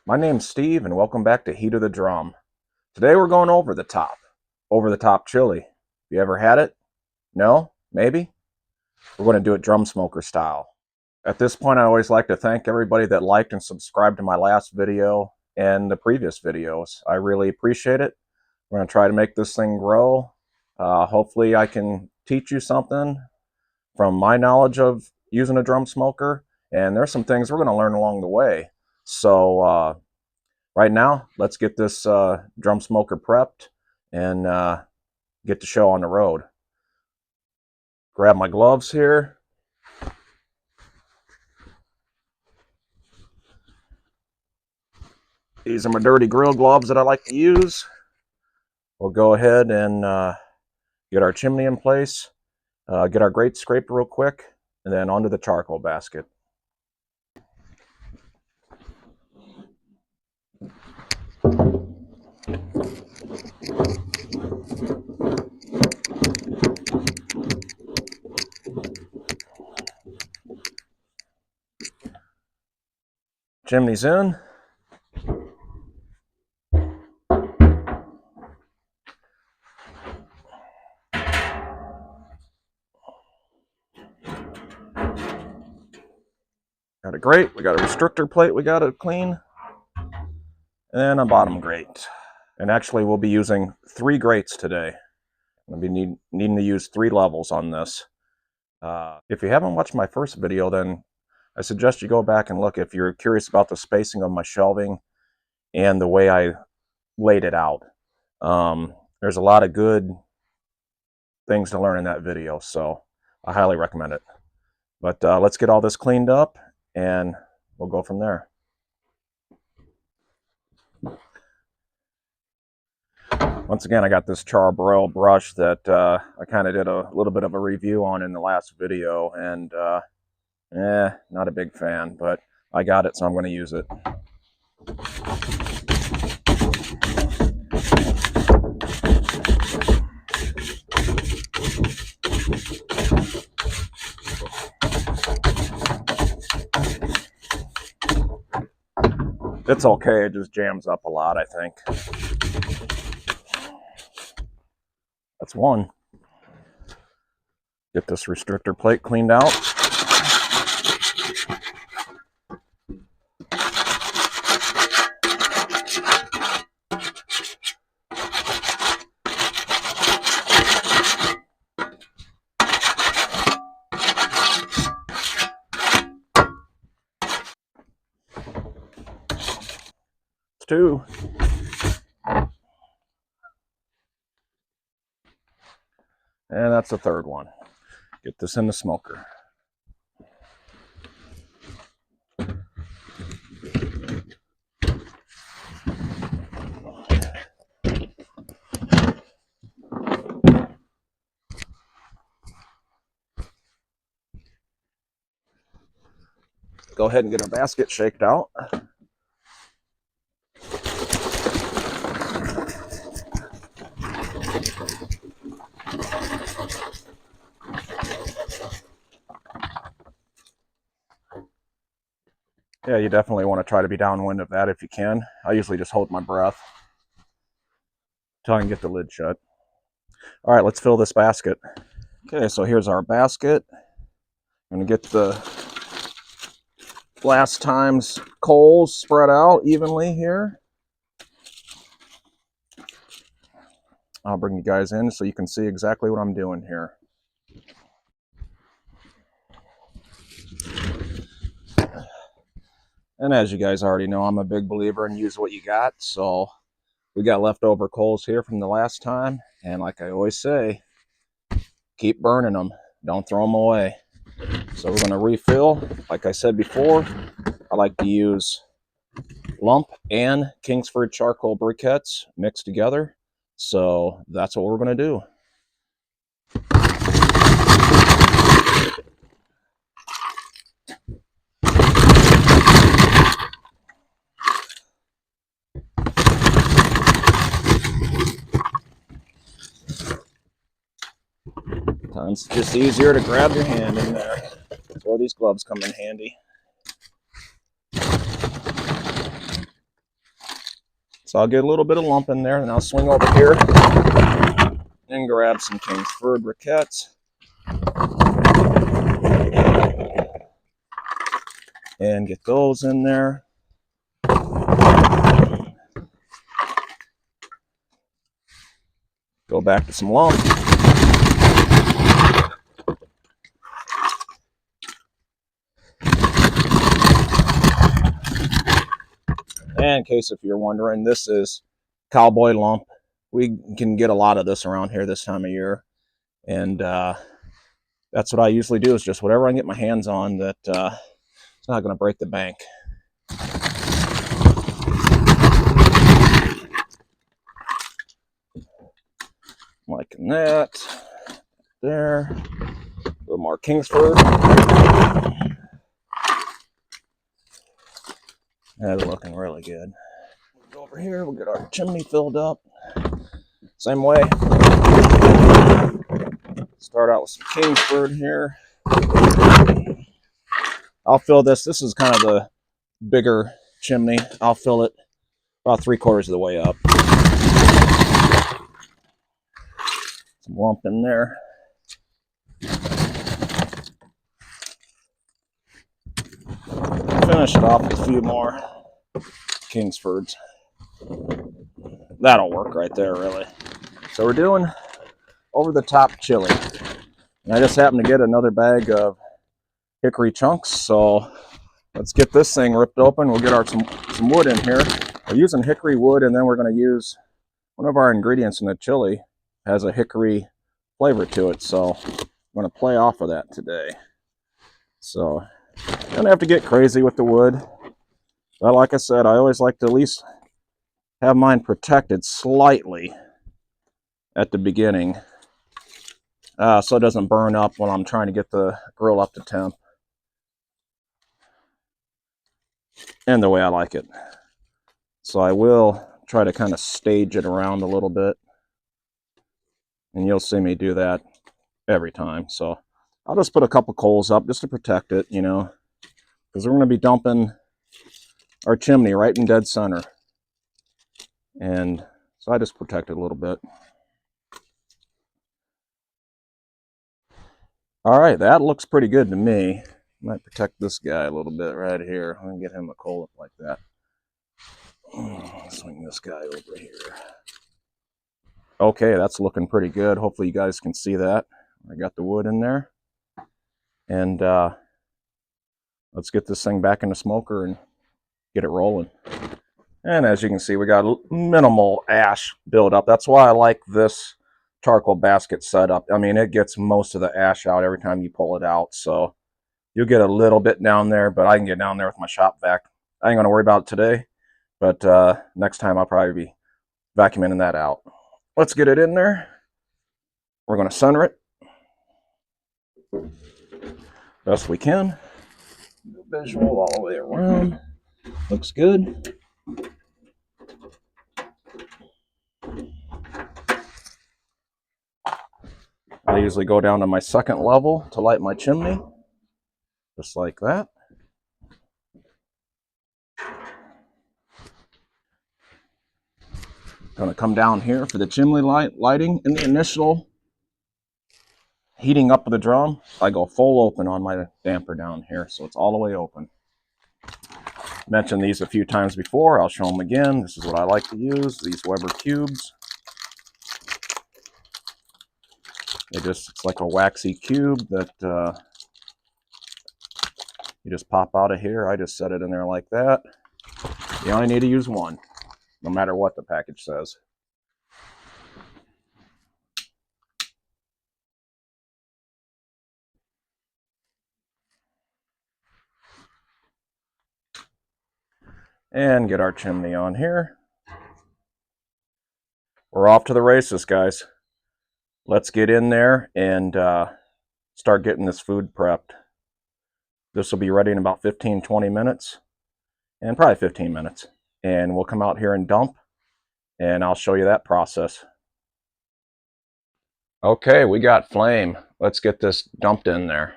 My name's Steve, and welcome back to Heat of the Drum. Today we're going over the top. Over the top chili. You ever had it? No? Maybe? We're going to do it drum smoker style. At this point, I always like to thank everybody that liked and subscribed to my last video and the previous videos. I really appreciate it. We're going to try to make this thing grow. Hopefully I can teach you something from my knowledge of using a drum smoker, and there's some things we're going to learn along the way. So right now, let's get this drum smoker prepped and get the show on the road. Grab my gloves here. These are my dirty grill gloves that I like to use. We'll go ahead and get our chimney in place, get our grate scraped real quick, and then onto the charcoal basket. Chimney's in. Got a grate, we got a restrictor plate we got to clean, and a bottom grate. And actually we'll be using 3 grates today. I'll be needing to use 3 levels on this. If you haven't watched my first video, then I suggest you go back and look if you're curious about the spacing of my shelving and the way I laid it out. There's a lot of good things to learn in that video, so I highly recommend it. But let's get all this cleaned up and we'll go from there. Once again, I got this charbroil brush that I kind of did a little bit of a review on in the last video, and not a big fan, but I got it, so I'm going to use it. It's okay, it just jams up a lot, I think. That's one. Get this restrictor plate cleaned out. It's 2. And that's the 3rd one. Get this in the smoker. Go ahead and get our basket shaked out. Yeah, you definitely want to try to be downwind of that if you can. I usually just hold my breath until I can get the lid shut. All right, let's fill this basket. Okay, so here's our basket. I'm going to get the last time's coals spread out evenly here. I'll bring you guys in so you can see exactly what I'm doing here. And as you guys already know, I'm a big believer in use what you got. So we got leftover coals here from the last time. And like I always say, keep burning them. Don't throw them away. So we're going to refill. Like I said before, I like to use lump and Kingsford charcoal briquettes mixed together. So that's what we're going to do. Sometimes it's just easier to grab your hand in there. That's where these gloves come in handy. So I'll get a little bit of lump in there, and I'll swing over here and grab some Kingsford briquettes. And get those in there. Go back to some lump. And in case if you're wondering, this is cowboy lump. We can get a lot of this around here this time of year. And that's what I usually do, is just whatever I can get my hands on that it's not going to break the bank. Like that. There. A little more Kingsford. That's looking really good. We'll go over here, we'll get our chimney filled up. Same way. Start out with some Kingsford here. I'll fill this. This is kind of the bigger chimney. I'll fill it about 3/4 of the way up. Some lump in there. Finish it off with a few more Kingsfords. That'll work right there, really. So we're doing over the top chili. And I just happened to get another bag of hickory chunks, so let's get this thing ripped open. We'll get some wood in here. We're using hickory wood, and then we're going to use one of our ingredients in the chili has a hickory flavor to it, so I'm going to play off of that today. So I'm going to have to get crazy with the wood. But like I said, I always like to at least have mine protected slightly at the beginning, so it doesn't burn up when I'm trying to get the grill up to temp and the way I like it. So I will try to kind of stage it around a little bit, and you'll see me do that every time. So I'll just put a couple coals up just to protect it, you know, because we're going to be dumping our chimney right in dead center. And so I just protect it a little bit. All right, that looks pretty good to me. Might protect this guy a little bit right here. I'm going to get him a coal up like that. Swing this guy over here. Okay, that's looking pretty good. Hopefully you guys can see that. I got the wood in there. And let's get this thing back in the smoker and get it rolling. And as you can see, we got minimal ash buildup. That's why I like this charcoal basket setup. I mean, it gets most of the ash out every time you pull it out. So you'll get a little bit down there, but I can get down there with my shop vac. I ain't going to worry about it today, but next time I'll probably be vacuuming that out. Let's get it in there. We're going to center it best we can. Visual all the way around. Looks good. I usually go down to my second level to light my chimney, just like that. Going to come down here for the chimney lighting. In the initial heating up of the drum, I go full open on my damper down here, so it's all the way open. Mentioned these a few times before. I'll show them again. This is what I like to use, these Weber cubes. It's like a waxy cube that you just pop out of here. I just set it in there like that. You only need to use one, no matter what the package says. And get our chimney on here. We're off to the races, guys. Let's get in there and start getting this food prepped. This will be ready in about 15-20 minutes, and probably 15 minutes. And we'll come out here and dump, and I'll show you that process. Okay, we got flame. Let's get this dumped in there.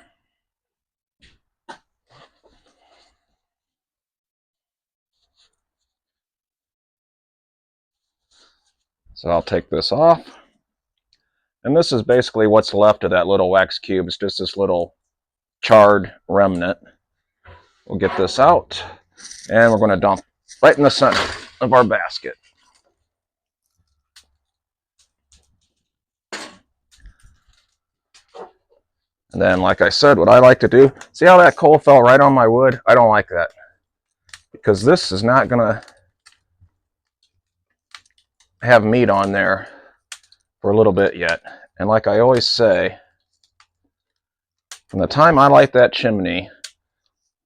So I'll take this off. And this is basically what's left of that little wax cube. It's just this little charred remnant. We'll get this out, and we're going to dump right in the center of our basket. And then, like I said, what I like to do, see how that coal fell right on my wood? I don't like that, because this is not going to have meat on there for a little bit yet. And like I always say, from the time I light that chimney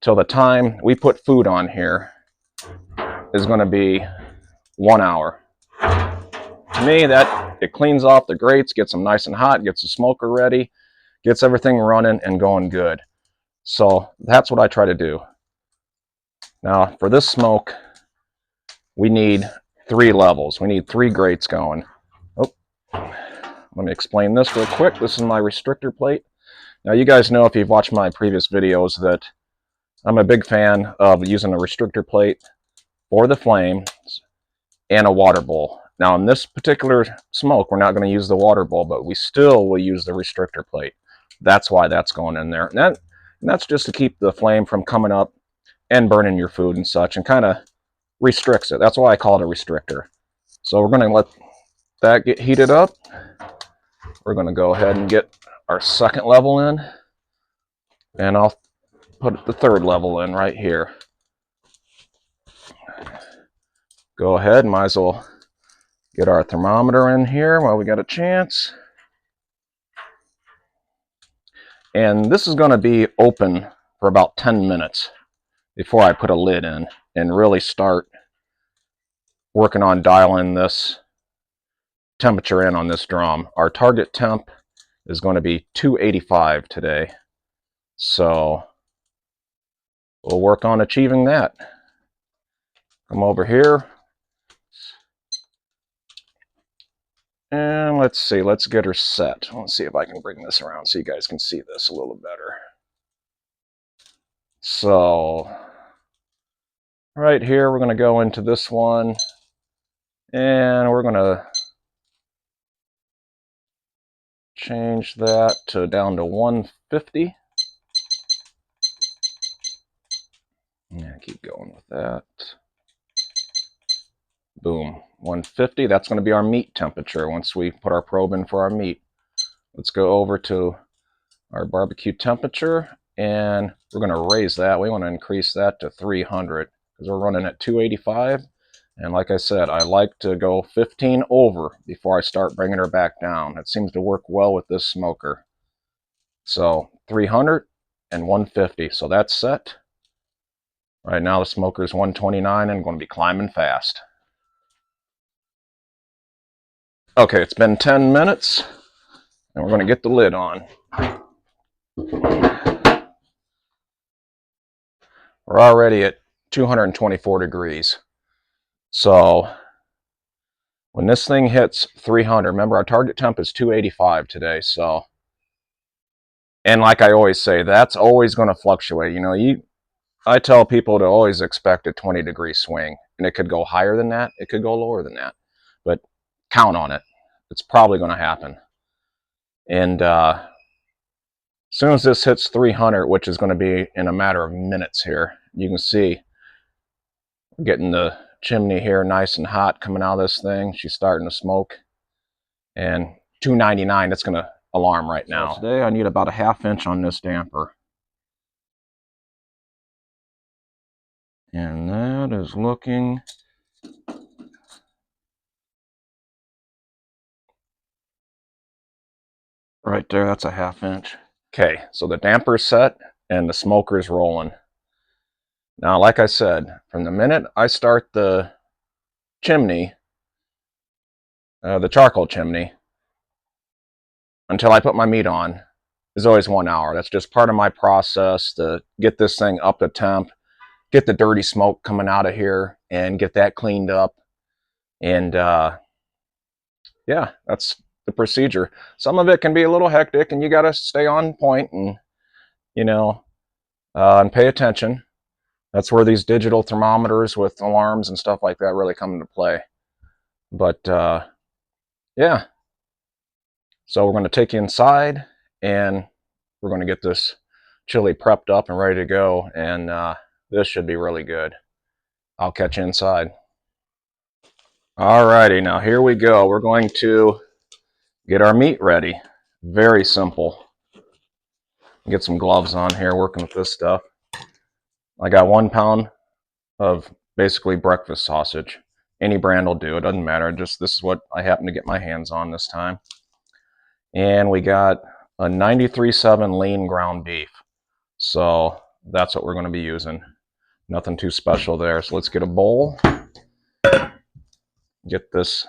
till the time we put food on here is going to be 1 hour. To me, that it cleans off the grates, gets them nice and hot, gets the smoker ready, gets everything running and going good. So that's what I try to do. Now for this smoke, we need 3 levels. We need 3 grates going. Oh, let me explain this real quick. This is my restrictor plate. Now you guys know, if you've watched my previous videos, that I'm a big fan of using a restrictor plate for the flame and a water bowl. Now in this particular smoke, we're not going to use the water bowl, but we still will use the restrictor plate. That's why that's going in there. And that's just to keep the flame from coming up and burning your food and such, and kind of restricts it. That's why I call it a restrictor. So we're going to let that get heated up. We're going to go ahead and get our second level in, and I'll put the third level in right here. Go ahead, might as well get our thermometer in here while we got a chance. And this is going to be open for about 10 minutes before I put a lid in and really start working on dialing this temperature in on this drum. Our target temp is going to be 285 today. So we'll work on achieving that. Come over here. And let's see, let's get her set. Let's see if I can bring this around so you guys can see this a little better. So right here, we're going to go into this one, and we're going to change that to down to 150. Yeah, keep going with that. Boom, 150. That's going to be our meat temperature once we put our probe in for our meat. Let's go over to our barbecue temperature, and we're going to raise that. We want to increase that to 300 because we're running at 285. And like I said, I like to go 15 over before I start bringing her back down. It seems to work well with this smoker. So 300 and 150. So that's set. Right now the smoker is 129 and going to be climbing fast. Okay, it's been 10 minutes, and we're going to get the lid on. We're already at 224 degrees. So when this thing hits 300, remember our target temp is 285 today. So, and like I always say, that's always going to fluctuate. You know, I tell people to always expect a 20-degree swing, and it could go higher than that, it could go lower than that, but count on it. It's probably going to happen. And as soon as this hits 300, which is going to be in a matter of minutes here, you can see we're getting the chimney here nice and hot coming out of this thing. She's starting to smoke. And 299, it's going to alarm right now. So today I need about a ½ inch on this damper. And that is looking right there. That's a ½ inch. Okay, so the damper's set and the smoker's rolling. Now, like I said, from the minute I start the chimney, the charcoal chimney, until I put my meat on, is always 1 hour. That's just part of my process to get this thing up to temp, get the dirty smoke coming out of here, and get that cleaned up. And yeah, that's the procedure. Some of it can be a little hectic, and you got to stay on point and, you know, and pay attention. That's where these digital thermometers with alarms and stuff like that really come into play. But yeah, so we're going to take you inside and we're going to get this chili prepped up and ready to go, and this should be really good. I'll catch you inside. Alrighty, now here we go. We're going to get our meat ready. Very simple. Get some gloves on here working with this stuff. I got 1 pound of basically breakfast sausage. Any brand will do, it doesn't matter. Just this is what I happen to get my hands on this time. And we got a 93.7 lean ground beef. So that's what we're going to be using. Nothing too special there. So let's get a bowl. Get this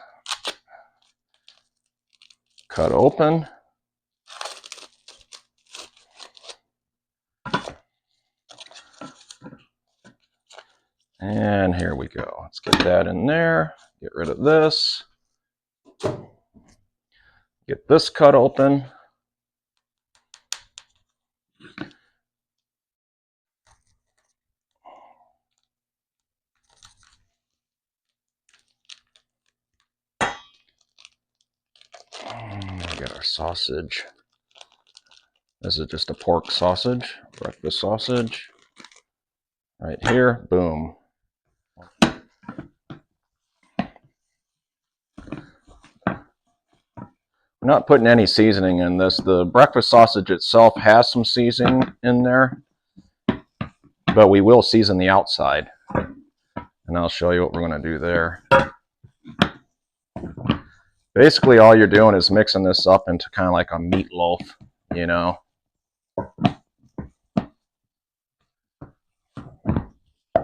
cut open. And here we go. Let's get that in there. Get rid of this. Get this cut open. We got our sausage. This is just a pork sausage, breakfast sausage. Right here, boom. We're not putting any seasoning in this. The breakfast sausage itself has some seasoning in there, but we will season the outside. And I'll show you what we're going to do there. Basically, all you're doing is mixing this up into kind of like a meatloaf, you know.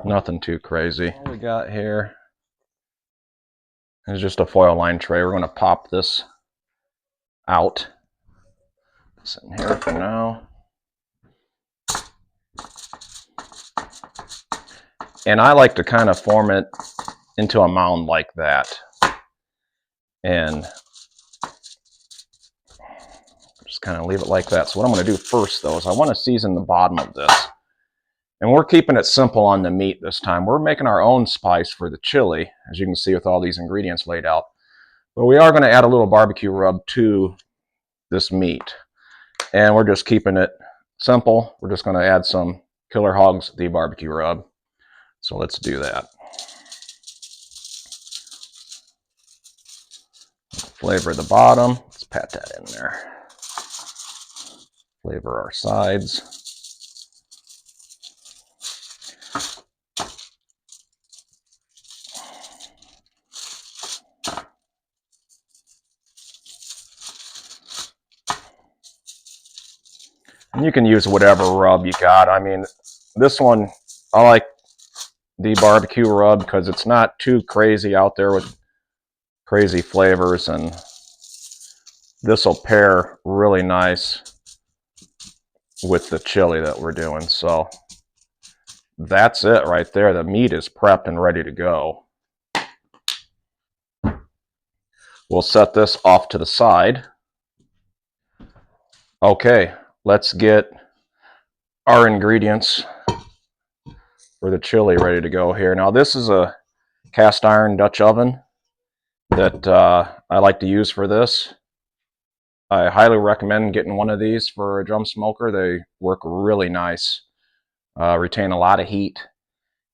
Nothing too crazy. All we got here is just a foil lined tray. We're going to pop this out. It's in here for now. And I like to kind of form it into a mound like that. And just kind of leave it like that. So what I'm going to do first, though, is I want to season the bottom of this. And we're keeping it simple on the meat this time. We're making our own spice for the chili, as you can see with all these ingredients laid out. But we are going to add a little barbecue rub to this meat. And we're just keeping it simple. We're just going to add some Killer Hogs the barbecue rub. So let's do that. Flavor the bottom. Let's pat that in there. Flavor our sides. And you can use whatever rub you got. I mean, this one, I like the barbecue rub because it's not too crazy out there with crazy flavors, and this will pair really nice with the chili that we're doing. So that's it right there. The meat is prepped and ready to go. We'll set this off to the side. Okay, let's get our ingredients for the chili ready to go here. Now this is a cast iron Dutch oven that I like to use for this. I highly recommend getting one of these for a drum smoker. They work really nice, retain a lot of heat,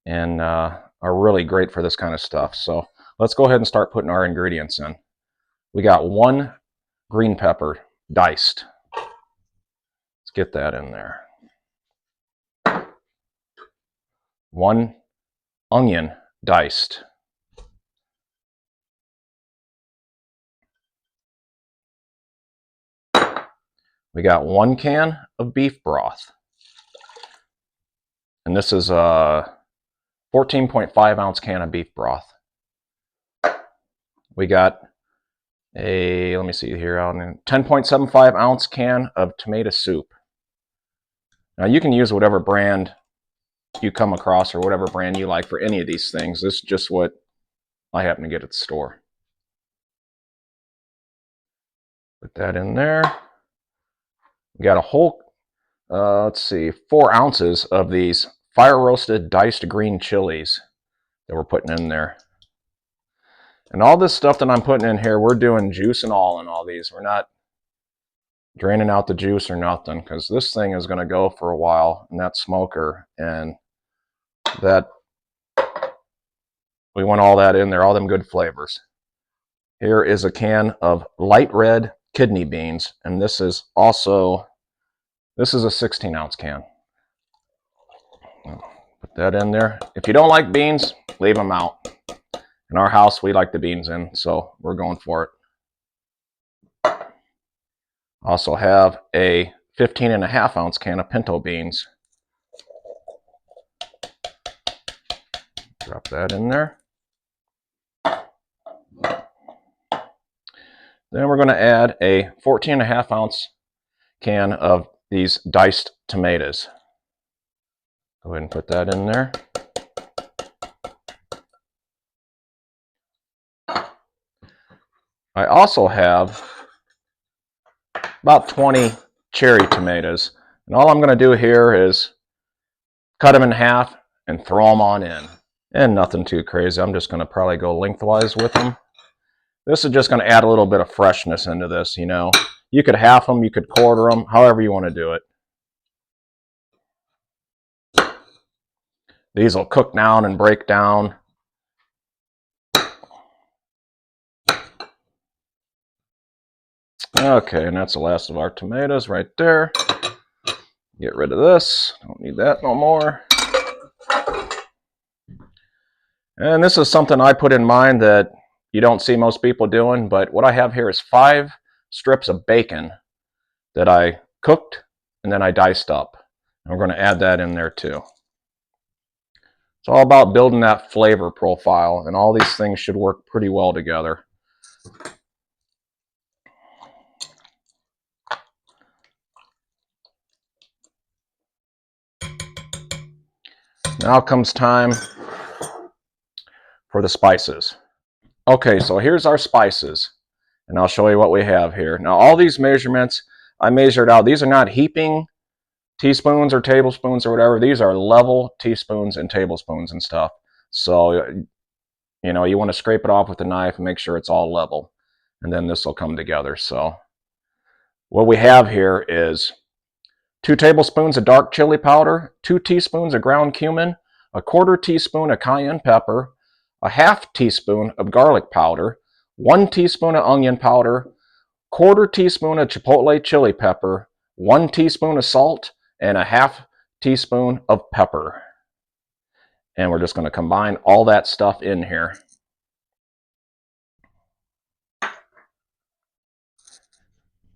and are really great for this kind of stuff. So let's go ahead and start putting our ingredients in. We got 1 green pepper diced. Let's get that in there. 1 onion diced. We got 1 can of beef broth. And this is a 14.5 ounce can of beef broth. We got a, let me see here, 10.75 ounce can of tomato soup. Now you can use whatever brand you come across or whatever brand you like for any of these things. This is just what I happen to get at the store. Put that in there. We got a whole, let's see, 4 ounces of these fire roasted diced green chilies that we're putting in there. And all this stuff that I'm putting in here, we're doing juice and all in all these. We're not draining out the juice or nothing, because this thing is going to go for a while in that smoker, and that we want all that in there, all them good flavors. Here is a can of light red kidney beans, and this is a 16-ounce can. Put that in there. If you don't like beans, leave them out. In our house, we like the beans in, so we're going for it. Also have a 15.5-ounce can of pinto beans. Drop that in there. Then we're going to add a 14.5-ounce can of these diced tomatoes. Go ahead and put that in there. I also have about 20 cherry tomatoes. And all I'm going to do here is cut them in half and throw them on in. And nothing too crazy. I'm just going to probably go lengthwise with them. This is just going to add a little bit of freshness into this, you know. You could half them, you could quarter them, however you want to do it. These will cook down and break down. Okay, and that's the last of our tomatoes right there. Get rid of this. Don't need that no more. And this is something I put in mind that you don't see most people doing, but what I have here is 5 strips of bacon that I cooked and then I diced up. And we're going to add that in there too. It's all about building that flavor profile, and all these things should work pretty well together. Now comes time for the spices. Okay, so here's our spices, and I'll show you what we have here. Now all these measurements, I measured out. These are not heaping teaspoons or tablespoons or whatever. These are level teaspoons and tablespoons and stuff. So, you know, you want to scrape it off with a knife and make sure it's all level, and then this will come together. So what we have here is 2 tablespoons of dark chili powder, 2 teaspoons of ground cumin, a 1/4 teaspoon of cayenne pepper, a 1/2 teaspoon of garlic powder, 1 teaspoon of onion powder, 1/4 teaspoon of chipotle chili pepper, 1 teaspoon of salt, and a 1/2 teaspoon of pepper. And we're just going to combine all that stuff in here.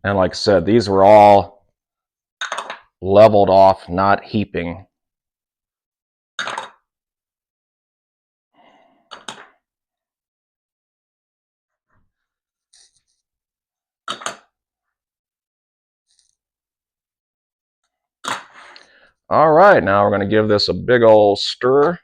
And like I said, these were all leveled off, not heaping. All right, now we're going to give this a big old stir.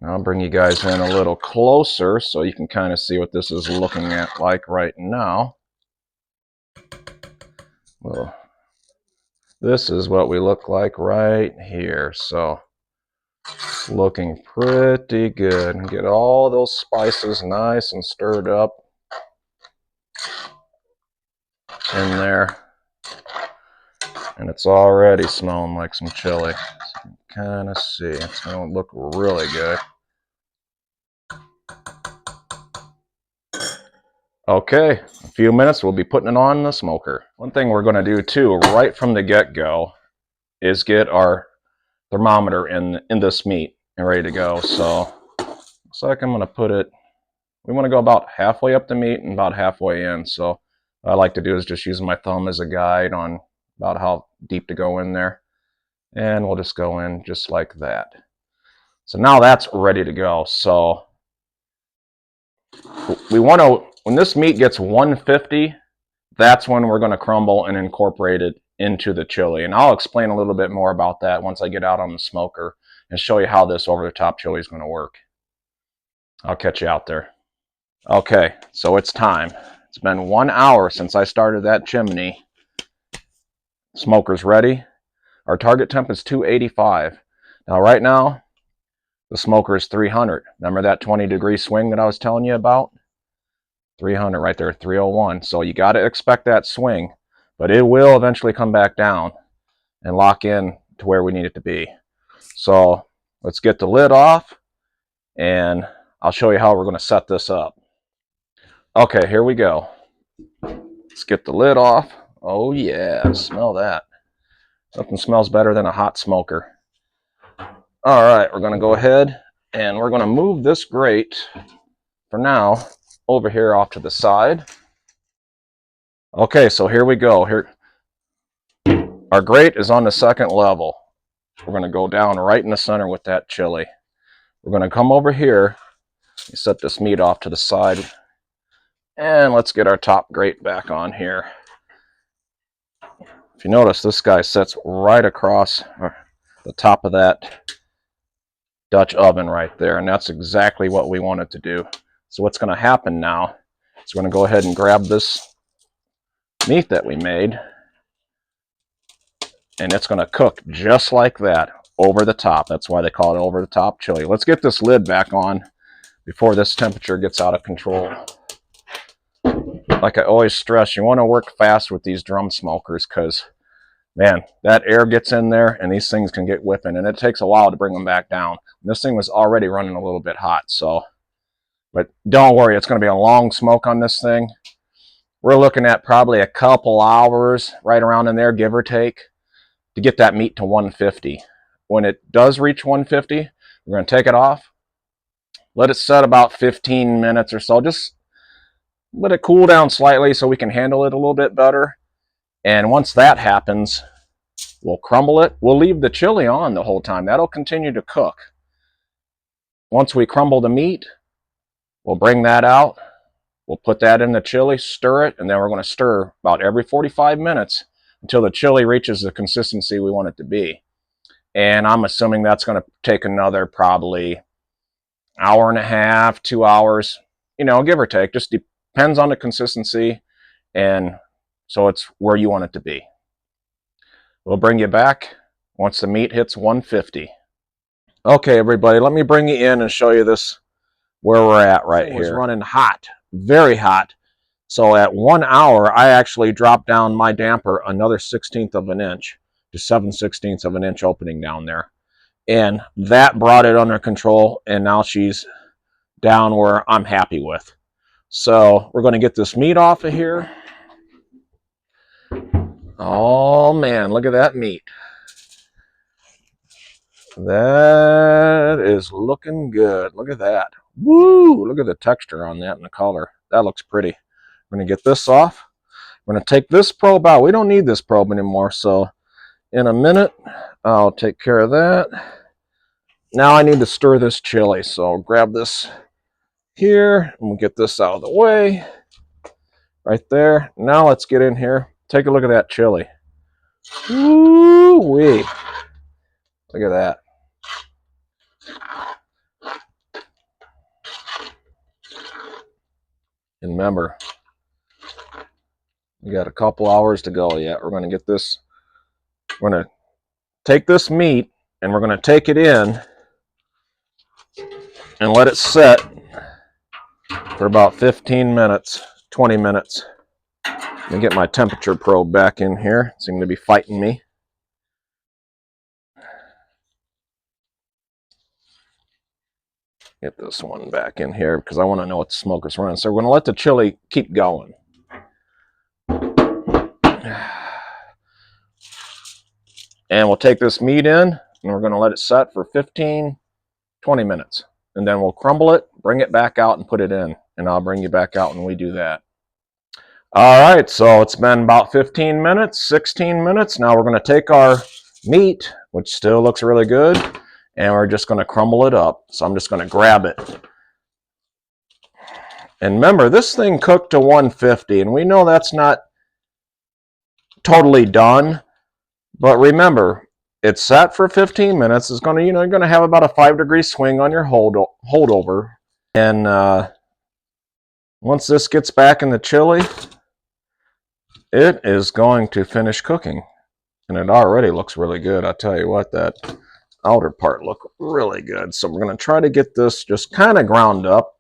I'll bring you guys in a little closer so you can kind of see what this is looking at like right now. Well, this is what we look like right here. So it's looking pretty good. And get all those spices nice and stirred up in there. And it's already smelling like some chili. So you can kind of see it's going to look really good. Okay, a few minutes, we'll be putting it on the smoker. One thing we're going to do too, right from the get-go, is get our thermometer in this meat and ready to go. So looks like I'm going to put it, we want to go about halfway up the meat and about halfway in. So what I like to do is just use my thumb as a guide on about how deep to go in there. And we'll just go in just like that. So now that's ready to go. So we want to, when this meat gets 150, that's when we're going to crumble and incorporate it into the chili. And I'll explain a little bit more about that once I get out on the smoker and show you how this over-the-top chili is going to work. I'll catch you out there. Okay, so it's time. It's been 1 hour since I started that chimney, Smoker's ready. Our target temp is 285. Now right now, the smoker is 300. Remember that 20-degree swing that I was telling you about? 300 right there, 301. So you got to expect that swing, but it will eventually come back down and lock in to where we need it to be. So let's get the lid off, and I'll show you how we're going to set this up. Okay, here we go. Let's get the lid off. Oh yeah, smell that. Nothing smells better than a hot smoker. All right, we're going to go ahead and we're going to move this grate for now over here off to the side. Okay, so here we go. Here, our grate is on the second level. We're going to go down right in the center with that chili. We're going to come over here, set this meat off to the side, and let's get our top grate back on here. If you notice, this guy sits right across the top of that Dutch oven right there, and that's exactly what we want it to do. So what's going to happen now is we're going to go ahead and grab this meat that we made, and it's going to cook just like that over the top. That's why they call it over the top chili. Let's get this lid back on before this temperature gets out of control. Like I always stress, you want to work fast with these drum smokers because, man, that air gets in there and these things can get whipping, and it takes a while to bring them back down. And this thing was already running a little bit hot, so, but don't worry, it's going to be a long smoke on this thing. We're looking at probably a couple hours right around in there, give or take, to get that meat to 150. When it does reach 150, we're going to take it off, let it set about 15 minutes or so, just let it cool down slightly so we can handle it a little bit better. And once that happens, we'll crumble it. We'll leave the chili on the whole time. That'll continue to cook. Once we crumble the meat, we'll bring that out. We'll put that in the chili, stir it, and then we're going to stir about every 45 minutes until the chili reaches the consistency we want it to be. And I'm assuming that's going to take another probably hour and a half, 2 hours, you know, give or take. Just depends on the consistency, and so it's where you want it to be. We'll bring you back once the meat hits 150. Okay, everybody, let me bring you in and show you this, where we're at right here. It's running hot, very hot. So at 1 hour, I actually dropped down my damper another 1/16 of an inch to 7/16 of an inch opening down there. And that brought it under control, and now she's down where I'm happy with. So we're going to get this meat off of here. Oh man, look at that meat. That is looking good. Look at that. Woo! Look at the texture on that and the color. That looks pretty. We're going to get this off. We're going to take this probe out. We don't need this probe anymore, so in a minute, I'll take care of that. Now I need to stir this chili, so I'll grab this here, and we'll get this out of the way. Right there. Now let's get in here. Take a look at that chili. Woo-wee. Look at that. And remember, we got a couple hours to go yet. We're going to get this, we're going to take this meat and we're going to take it in and let it set for about 15 minutes, 20 minutes. Let me get my temperature probe back in here. It seems to be fighting me. Get this one back in here because I want to know what the smoke is running. So we're going to let the chili keep going. And we'll take this meat in and we're going to let it set for 15, 20 minutes. And then we'll crumble it, bring it back out and put it in. And I'll bring you back out when we do that. All right, so it's been about 15 minutes, 16 minutes. Now we're going to take our meat, which still looks really good, and we're just going to crumble it up. So I'm just going to grab it. And remember, this thing cooked to 150, and we know that's not totally done. But remember, it's set for 15 minutes. It's going to, you're going to have about a 5-degree swing on your holdover. And once this gets back in the chili, it is going to finish cooking. And it already looks really good. I'll tell you what, that outer part looked really good. So we're going to try to get this just kind of ground up.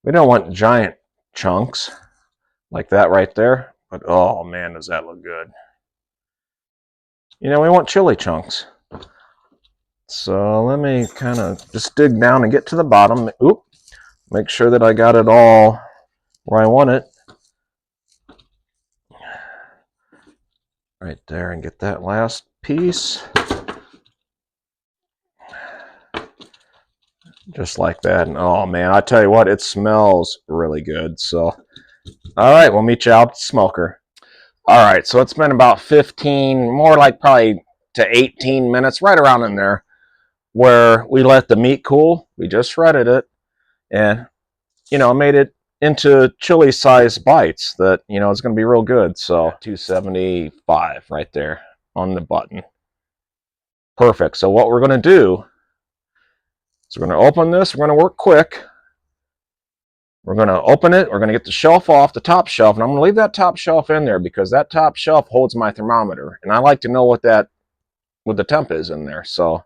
We don't want giant chunks like that right there. But oh man, does that look good. You know, we want chili chunks. So let me kind of just dig down and get to the bottom. Oop, make sure that I got it all where I want it. Right there, and get that last piece. Just like that. And oh man, I tell you what, it smells really good. So, all right, we'll meet you out at the smoker. All right, so it's been about 15, more like probably to 18 minutes, right around in there, where we let the meat cool. We just shredded it and, you know, made it into chili size bites that, you know, it's going to be real good. So 275 right there on the button. Perfect. So what we're going to do is we're going to open this. We're going to work quick. We're going to open it. We're going to get the shelf off, the top shelf, and I'm going to leave that top shelf in there because that top shelf holds my thermometer, and I like to know what the temp is in there. So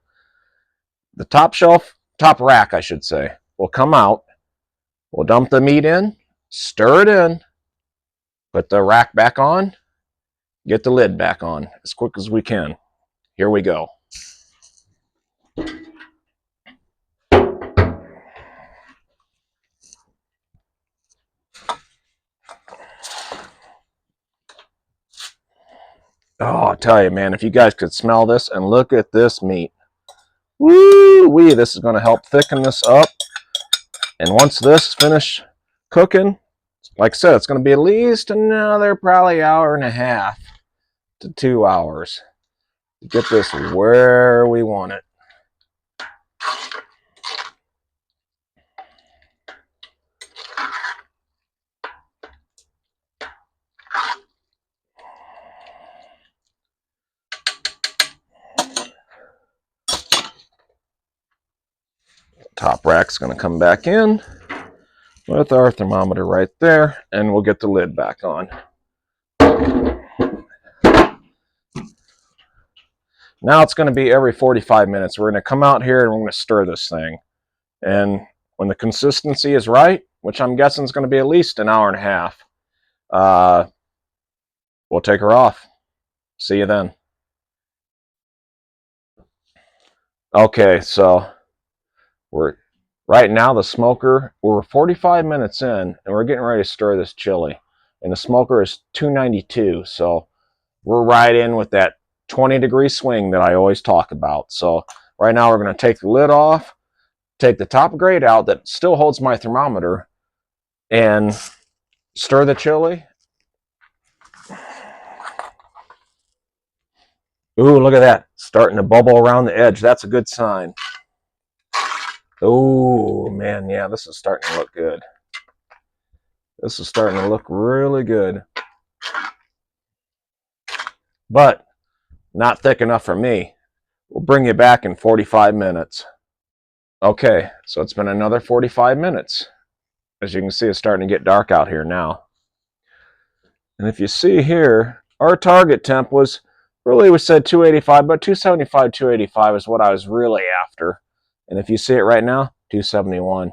the top shelf, top rack, I should say, will come out. We'll dump the meat in, stir it in, put the rack back on, get the lid back on as quick as we can. Here we go. Oh, I tell you, man, if you guys could smell this and look at this meat. Woo-wee, this is going to help thicken this up. And once this is finished cooking, like I said, it's going to be at least another probably hour and a half to 2 hours to get this where we want it. Top rack's going to come back in with our thermometer right there, and we'll get the lid back on. Now it's going to be every 45 minutes. We're going to come out here and we're going to stir this thing. And when the consistency is right, which I'm guessing is going to be at least an hour and a half, we'll take her off. See you then. Okay, so right now the smoker, we're 45 minutes in and we're getting ready to stir this chili. And the smoker is 292, so we're right in with that 20-degree swing that I always talk about. So right now we're going to take the lid off, take the top grate out that still holds my thermometer, and stir the chili. Ooh, look at that. Starting to bubble around the edge. That's a good sign. Oh, man, yeah, this is starting to look good. This is starting to look really good. But not thick enough for me. We'll bring you back in 45 minutes. Okay, so it's been another 45 minutes. As you can see, it's starting to get dark out here now. And if you see here, our target temp was really, we said 285, but 275, 285 is what I was really after. And if you see it right now, 271.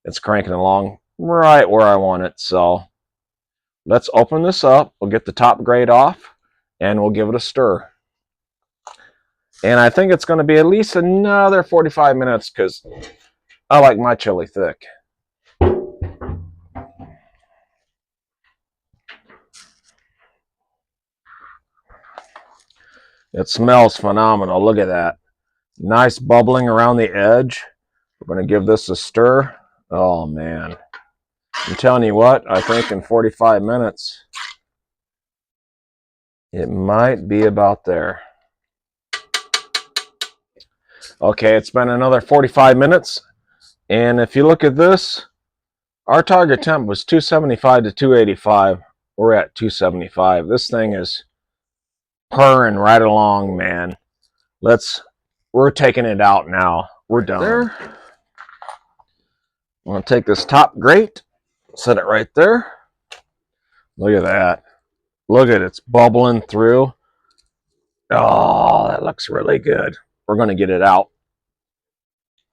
It's cranking along right where I want it. So let's open this up. We'll get the top grate off and we'll give it a stir. And I think it's going to be at least another 45 minutes because I like my chili thick. It smells phenomenal. Look at that. Nice bubbling around the edge. We're going to give this a stir. Oh, man. I'm telling you what, I think in 45 minutes, it might be about there. Okay, it's been another 45 minutes. And if you look at this, our target temp was 275 to 285. We're at 275. This thing is purring right along, man. We're taking it out now. We're done. There. I'm going to take this top grate, set it right there. Look at that. Look at it. It's bubbling through. Oh, that looks really good. We're going to get it out.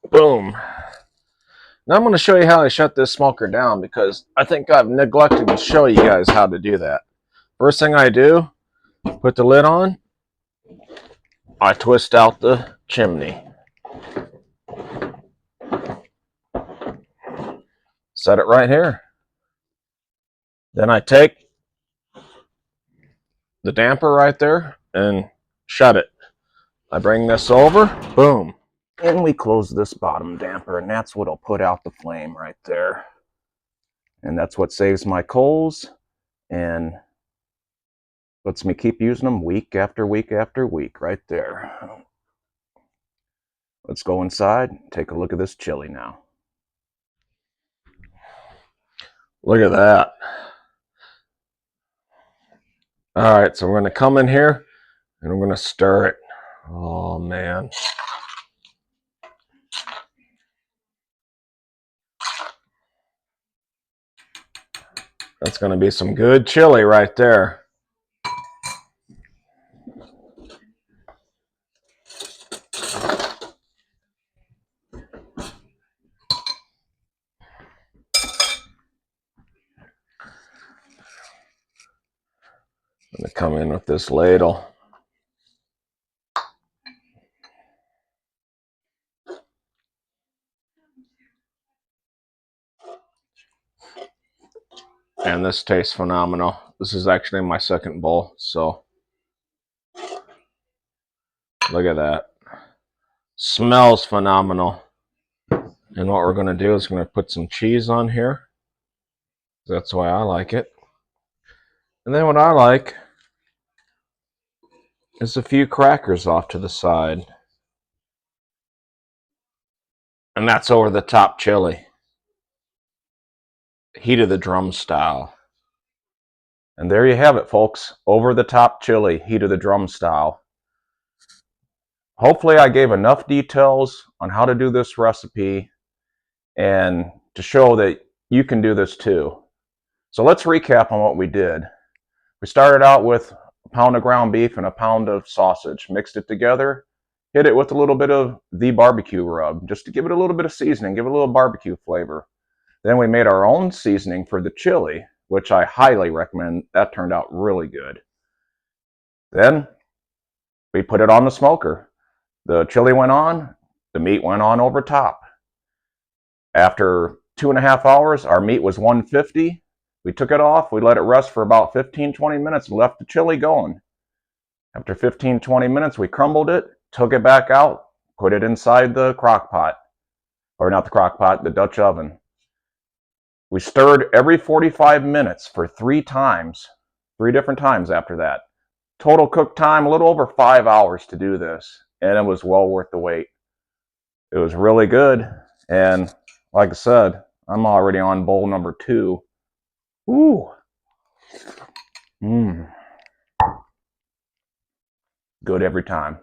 Boom. Now I'm going to show you how I shut this smoker down because I think I've neglected to show you guys how to do that. First thing I do, put the lid on. I twist out the chimney. Set it right here. Then I take the damper right there and shut it. I bring this over, boom. And we close this bottom damper, and that's what'll put out the flame right there. And that's what saves my coals and lets me keep using them week after week after week right there. Let's go inside and take a look at this chili now. Look at that. All right, so we're going to come in here and we're going to stir it. Oh, man. That's going to be some good chili right there. I'm going to come in with this ladle. And this tastes phenomenal. This is actually my second bowl, so look at that. Smells phenomenal. And what we're going to do is we're going to put some cheese on here. That's why I like it. And then what I like is a few crackers off to the side. And that's over the top chili. Heat of the drum style. And there you have it, folks. Over the top chili, heat of the drum style. Hopefully I gave enough details on how to do this recipe and to show that you can do this too. So let's recap on what we did. We started out with a pound of ground beef and a pound of sausage, mixed it together, hit it with a little bit of the barbecue rub, just to give it a little bit of seasoning, give it a little barbecue flavor. Then we made our own seasoning for the chili, which I highly recommend. That turned out really good. Then we put it on the smoker. The chili went on, the meat went on over top. After 2.5 hours, our meat was 150. We took it off, we let it rest for about 15-20 minutes and left the chili going. After 15-20 minutes, we crumbled it, took it back out, put it inside the crock pot. Or not the crock pot, the Dutch oven. We stirred every 45 minutes for 3 times, 3 different times after that. Total cook time, a little over 5 hours to do this, and it was well worth the wait. It was really good, and like I said, I'm already on bowl number 2. Ooh. Good every time.